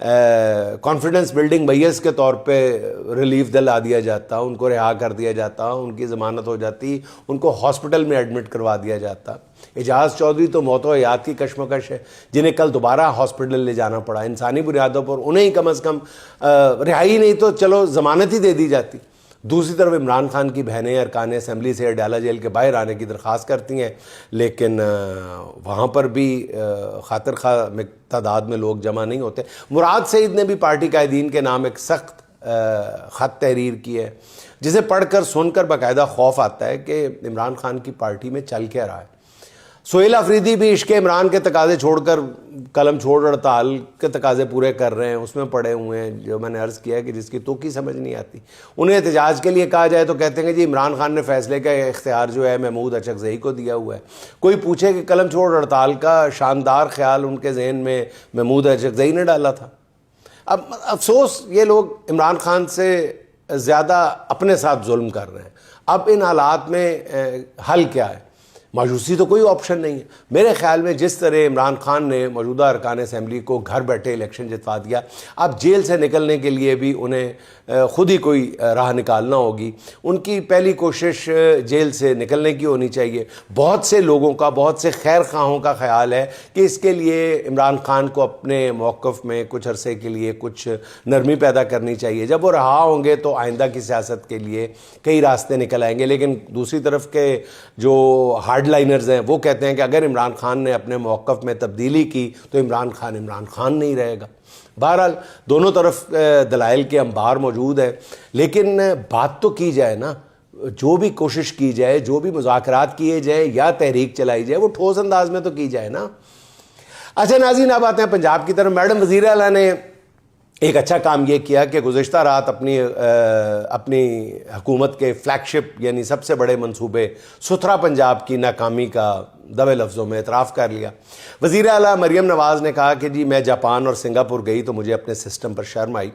Confidence building measures کے طور پہ ریلیف دلا دیا جاتا، ان کو رہا کر دیا جاتا، ان کی ضمانت ہو جاتی، ان کو ہاسپٹل میں ایڈمٹ کروا دیا جاتا۔ اعجاز چودھری تو موت و حیات کی کشمکش ہے، جنہیں کل دوبارہ ہاسپٹل لے جانا پڑا۔ انسانی بنیادوں پر انہیں کم از کم رہائی نہیں تو چلو ضمانت ہی دے دی جاتی۔ دوسری طرف عمران خان کی بہنیں ارکان اسمبلی سے ڈالا جیل کے باہر آنے کی درخواست کرتی ہیں، لیکن وہاں پر بھی خاطر خواہ تعداد میں لوگ جمع نہیں ہوتے۔ مراد سعید نے بھی پارٹی قائدین کے نام ایک سخت خط تحریر کی ہے، جسے پڑھ کر سن کر باقاعدہ خوف آتا ہے کہ عمران خان کی پارٹی میں چل کیا رہا ہے۔ سہیل آفریدی بھی عشق عمران کے تقاضے چھوڑ کر قلم چھوڑ ہڑتال کے تقاضے پورے کر رہے ہیں، اس میں پڑے ہوئے ہیں، جو میں نے عرض کیا ہے کہ جس کی تو کی سمجھ نہیں آتی۔ انہیں احتجاج کے لیے کہا جائے تو کہتے ہیں کہ جی عمران خان نے فیصلے کا اختیار جو ہے محمود اچکزئی کو دیا ہوا ہے۔ کوئی پوچھے کہ قلم چھوڑ ہڑتال کا شاندار خیال ان کے ذہن میں محمود اچکزئی نے ڈالا تھا۔ اب افسوس یہ لوگ عمران خان سے زیادہ اپنے ساتھ ظلم کر رہے ہیں۔ اب ان حالات میں حل کیا ہے؟ مایوسی تو کوئی آپشن نہیں ہے۔ میرے خیال میں جس طرح عمران خان نے موجودہ ارکان اسمبلی کو گھر بیٹھے الیکشن جتوا دیا، اب جیل سے نکلنے کے لیے بھی انہیں خود ہی کوئی راہ نکالنا ہوگی۔ ان کی پہلی کوشش جیل سے نکلنے کی ہونی چاہیے۔ بہت سے لوگوں کا، بہت سے خیر خواہوں کا خیال ہے کہ اس کے لیے عمران خان کو اپنے موقف میں کچھ عرصے کے لیے کچھ نرمی پیدا کرنی چاہیے۔ جب وہ رہا ہوں گے تو آئندہ کی سیاست کے لیے کئی راستے نکل آئیں گے۔ لیکن دوسری طرف کے جو ہارڈ لائنرز ہیں وہ کہتے ہیں کہ اگر عمران خان نے اپنے موقف میں تبدیلی کی تو عمران خان نہیں رہے گا۔ بہرحال دونوں طرف دلائل کے انبار موجود ہیں، لیکن بات تو کی جائے نا، جو بھی کوشش کی جائے، جو بھی مذاکرات کیے جائے یا تحریک چلائی جائے، وہ ٹھوس انداز میں تو کی جائے نا۔ اچھا ناظرین، اب آتے ہیں پنجاب کی طرف۔ میڈم وزیر اعلیٰ نے ایک اچھا کام یہ کیا کہ گزشتہ رات اپنی حکومت کے فلیگ شپ یعنی سب سے بڑے منصوبے ستھرا پنجاب کی ناکامی کا دبے لفظوں میں اعتراف کر لیا۔ وزیر اعلیٰ مریم نواز نے کہا کہ جی میں جاپان اور سنگاپور گئی تو مجھے اپنے سسٹم پر شرم آئی۔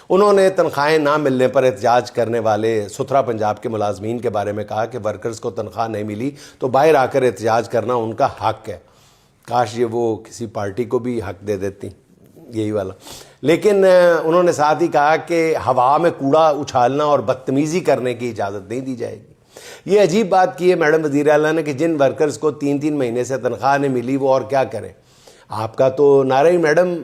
انہوں نے تنخواہیں نہ ملنے پر احتجاج کرنے والے ستھرا پنجاب کے ملازمین کے بارے میں کہا کہ ورکرز کو تنخواہ نہیں ملی تو باہر آ کر احتجاج کرنا ان کا حق ہے۔ کاش یہ وہ کسی پارٹی کو بھی حق دے دیتی یہی والا۔ لیکن انہوں نے ساتھ ہی کہا کہ ہوا میں کوڑا اچھالنا اور بدتمیزی کرنے کی اجازت نہیں دی جائے گی۔ یہ عجیب بات کی ہے میڈم وزیر اعلیٰ نے کہ جن ورکرز کو 3 مہینے سے تنخواہ نہیں ملی وہ اور کیا کریں۔ آپ کا تو نعرہ ہی میڈم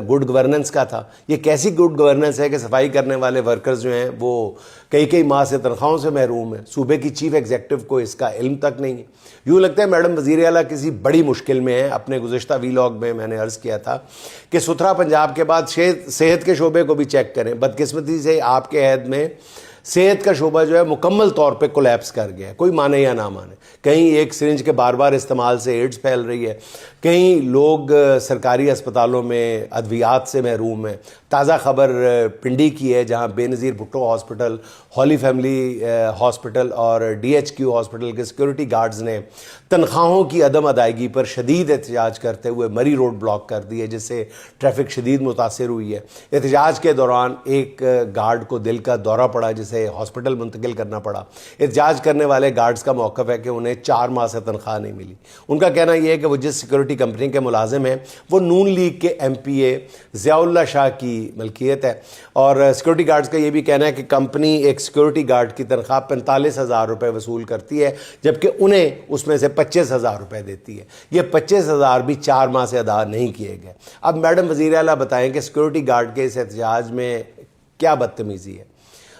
گڈ گورننس کا تھا۔ یہ کیسی گڈ گورننس ہے کہ صفائی کرنے والے ورکرز جو ہیں وہ کئی ماہ سے تنخواہوں سے محروم ہیں، صوبے کی چیف ایگزیکٹو کو اس کا علم تک نہیں ہے۔ یوں لگتا ہے میڈم وزیر اعلیٰ کسی بڑی مشکل میں ہے۔ اپنے گزشتہ ویلاگ میں نے عرض کیا تھا کہ ستھرا پنجاب کے بعد صحت کے شعبے کو بھی چیک کریں۔ بدقسمتی سے آپ کے عہد میں صحت کا شعبہ جو ہے مکمل طور پہ کولیپس کر گیا ہے، کوئی مانے یا نہ مانے۔ کہیں ایک سرنج کے بار استعمال سے ایڈز پھیل رہی ہے، کہیں لوگ سرکاری اسپتالوں میں ادویات سے محروم ہیں۔ تازہ خبر پنڈی کی ہے جہاں Benazir Bhutto hospital, holy family hospital اور DHQ ہاسپٹل کے سیکورٹی گارڈز نے تنخواہوں کی عدم ادائیگی پر شدید احتجاج کرتے ہوئے مری روڈ بلاک کر دی ہے، جس سے ٹریفک شدید متاثر ہوئی ہے۔ احتجاج کے دوران ایک گارڈ کو دل کا دورہ پڑا جسے ہاسپٹل منتقل کرنا پڑا۔ احتجاج کرنے والے گارڈز کا موقف ہے کہ انہیں 4 ماہ سے تنخواہ نہیں ملی۔ ان کا کہنا یہ ہے کہ وہ جس سیکورٹی کمپنی کے ملازم ہیں وہ نون لیگ کے MPA ضیاء اللہ شاہ کی ملکیت ہے، اور سیکورٹی گارڈز کا یہ بھی کہنا ہے کہ کمپنی ایک سیکورٹی گارڈ کی تنخواہ 45,000 روپے وصول کرتی ہے، جبکہ انہیں اس میں سے 25,000 روپے دیتی ہے۔ یہ 25,000 بھی 4 ماہ سے ادا نہیں کیے گئے۔ اب میڈم وزیر اعلیٰ بتائیں کہ سیکورٹی گارڈ کے اس احتجاج میں کیا بدتمیزی ہے؟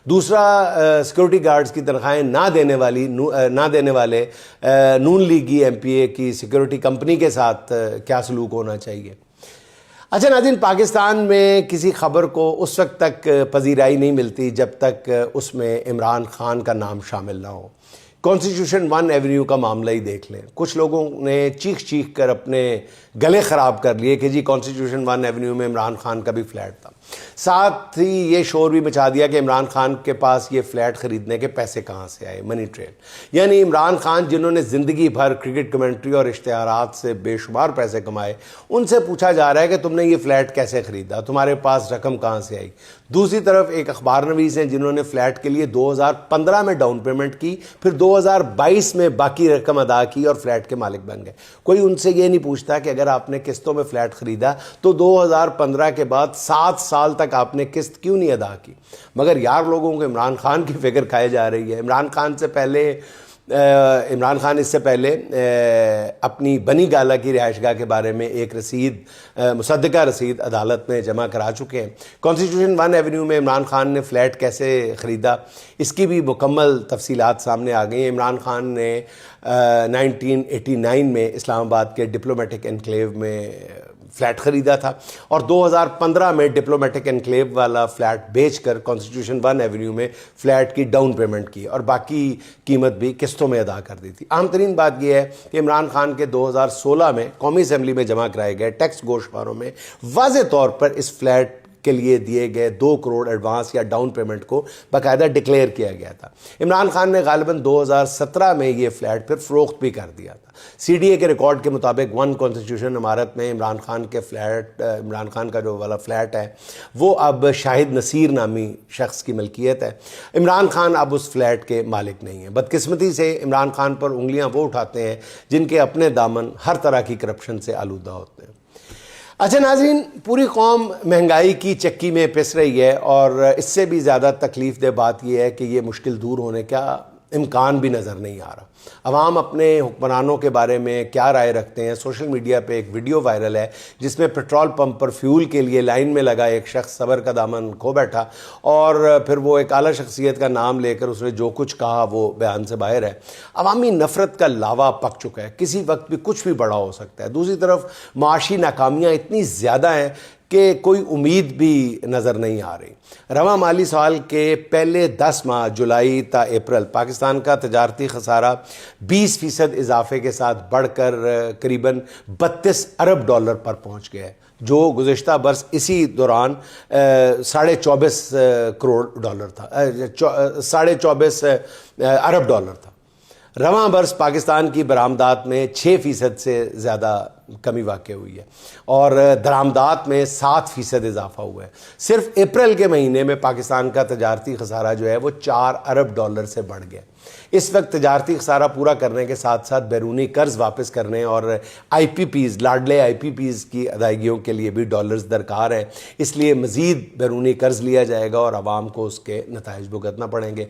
دوسرا، سیکورٹی گارڈز کی تنخواہیں نہ دینے والے نون لیگی MPA کی سیکورٹی کمپنی کے ساتھ کیا سلوک ہونا چاہیے؟ اچھا ناظرین، پاکستان میں کسی خبر کو اس وقت تک پذیرائی نہیں ملتی جب تک اس میں عمران خان کا نام شامل نہ ہو۔ کانسٹیٹیوشن 1 ایونیو کا معاملہ ہی دیکھ لیں۔ کچھ لوگوں نے چیخ کر اپنے گلے خراب کر لیے کہ جی کانسٹیٹیوشن 1 ایونیو میں عمران خان کا بھی فلیٹ تھا۔ ساتھ ہی یہ شور بھی مچا دیا کہ عمران خان کے پاس یہ فلیٹ خریدنے کے پیسے کہاں سے آئے، منی ٹریل۔ یعنی عمران خان جنہوں نے زندگی بھر کرکٹ کمنٹری اور اشتہارات سے بے شمار پیسے کمائے، ان سے پوچھا جا رہا ہے کہ تم نے یہ فلیٹ کیسے خریدا، تمہارے پاس رقم کہاں سے آئی۔ دوسری طرف ایک اخبار نویس ہیں جنہوں نے فلیٹ کے لیے 2015 میں ڈاؤن پیمنٹ کی، پھر 2022 میں باقی رقم ادا کی اور فلیٹ کے مالک بن گئے۔ کوئی ان سے یہ نہیں پوچھتا کہ اگر اگر آپ نے قسطوں میں فلیٹ خریدا تو 2015 کے بعد 7 سال تک آپ نے قسط کیوں نہیں ادا کی؟ مگر یار لوگوں کو عمران خان کی فکر کھائے جا رہی ہے۔ عمران خان اس سے پہلے اپنی بنی گالہ کی رہائش گاہ کے بارے میں ایک مصدقہ رسید عدالت میں جمع کرا چکے ہیں۔ کانسٹیٹیوشن 1 ایونیو میں عمران خان نے فلیٹ کیسے خریدا اس کی بھی مکمل تفصیلات سامنے آ گئی ہیں۔ عمران خان نے 1989 میں اسلام آباد کے ڈپلومیٹک انکلیو میں فلیٹ خریدا تھا اور 2015 میں ڈپلومیٹک انکلیو والا فلیٹ بیچ کر کانسٹیٹیوشن 1 ایونیو میں فلیٹ کی ڈاؤن پیمنٹ کی اور باقی قیمت بھی قسطوں میں ادا کر دی تھی۔ اہم ترین بات یہ ہے کہ عمران خان کے 2016 میں قومی اسمبلی میں جمع کرائے گئے ٹیکس گوشتواروں میں واضح طور پر اس فلیٹ کے لیے دیے گئے 2 کروڑ ایڈوانس یا ڈاؤن پیمنٹ کو باقاعدہ ڈکلیئر کیا گیا تھا۔ عمران خان نے غالباً 2017 میں یہ فلیٹ پھر فروخت بھی کر دیا تھا۔ سی ڈی اے کے ریکارڈ کے مطابق 1 کانسٹیٹیوشن عمارت میں عمران خان کا جو والا فلیٹ ہے وہ اب شاہد نصیر نامی شخص کی ملکیت ہے۔ عمران خان اب اس فلیٹ کے مالک نہیں ہیں۔ بدقسمتی سے عمران خان پر انگلیاں وہ اٹھاتے ہیں جن کے اپنے دامن ہر طرح کی کرپشن سے آلودہ ہوتے ہیں۔ اچھا ناظرین، پوری قوم مہنگائی کی چکی میں پس رہی ہے اور اس سے بھی زیادہ تکلیف دہ بات یہ ہے کہ یہ مشکل دور ہونے کا امکان بھی نظر نہیں آ رہا۔ عوام اپنے حکمرانوں کے بارے میں کیا رائے رکھتے ہیں؟ سوشل میڈیا پہ ایک ویڈیو وائرل ہے جس میں پیٹرول پمپ پر فیول کے لیے لائن میں لگا ایک شخص صبر کا دامن کھو بیٹھا اور پھر وہ ایک اعلیٰ شخصیت کا نام لے کر اس نے جو کچھ کہا وہ بیان سے باہر ہے۔ عوامی نفرت کا لاوا پک چکا ہے، کسی وقت بھی کچھ بھی بڑا ہو سکتا ہے۔ دوسری طرف معاشی ناکامیاں اتنی زیادہ ہیں کہ کوئی امید بھی نظر نہیں آ رہی۔ رواں مالی سال کے پہلے 10 ماہ جولائی تا اپریل پاکستان کا تجارتی خسارہ 20% اضافے کے ساتھ بڑھ کر قریباً 32 ارب ڈالر پر پہنچ گیا ہے، جو گزشتہ برس اسی دوران 24.5 کروڑ ڈالر تھا، 24.5 ارب ڈالر تھا۔ رواں برس پاکستان کی برآمدات میں 6% سے زیادہ کمی واقع ہوئی ہے اور درآمدات میں 7% اضافہ ہوا ہے۔ صرف اپریل کے مہینے میں پاکستان کا تجارتی خسارہ جو ہے وہ 4 ارب ڈالر سے بڑھ گیا۔ اس وقت تجارتی خسارہ پورا کرنے کے ساتھ ساتھ بیرونی قرض واپس کرنے اور لاڈلے آئی پی پیز کی ادائیگیوں کے لیے بھی ڈالرز درکار ہیں۔ اس لیے مزید بیرونی قرض لیا جائے گا اور عوام کو اس کے نتائج بھگتنا پڑیں گے۔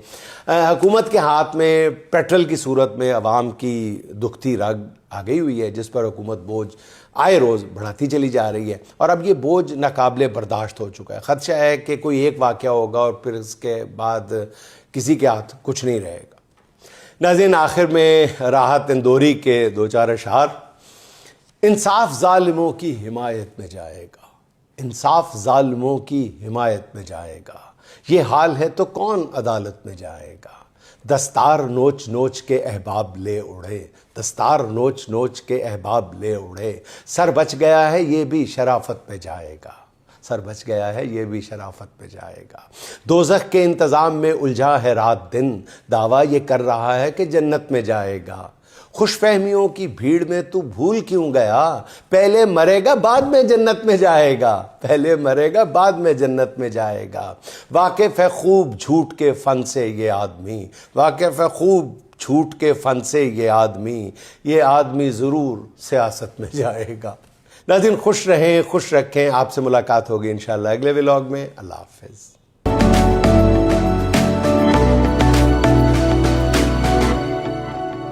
حکومت کے ہاتھ میں پیٹرول کی صورت میں عوام کی دکھتی رگ آ گئی ہوئی ہے جس پر حکومت بوجھ آئے روز بڑھاتی چلی جا رہی ہے اور اب یہ بوجھ ناقابل برداشت ہو چکا ہے۔ خدشہ ہے کہ کوئی ایک واقعہ ہوگا اور پھر اس کے بعد کسی کے ہاتھ کچھ نہیں رہے گا۔ ناظرین، آخر میں راحت اندوری کے 2-4 اشعار: انصاف ظالموں کی حمایت میں جائے گا، انصاف ظالموں کی حمایت میں جائے گا، یہ حال ہے تو کون عدالت میں جائے گا، دستار نوچ نوچ کے احباب لے اڑے، دستار نوچ نوچ کے احباب لے اڑے، سر بچ گیا ہے یہ بھی شرافت میں جائے گا، سر بچ گیا ہے یہ بھی شرافت میں جائے گا، دوزخ کے انتظام میں الجھا ہے رات دن، دعویٰ یہ کر رہا ہے کہ جنت میں جائے گا، خوش فہمیوں کی بھیڑ میں تو بھول کیوں گیا، پہلے مرے گا بعد میں جنت میں جائے گا، پہلے مرے گا بعد میں جنت میں جائے گا، واقف ہے خوب جھوٹ کے فن سے یہ آدمی، واقف ہے خوب جھوٹ کے فن سے یہ آدمی ضرور سیاست میں جائے گا۔ ناظرین، خوش رہیں، خوش رکھیں، آپ سے ملاقات ہوگی انشاءاللہ اگلے ولاگ میں۔ اللہ حافظ۔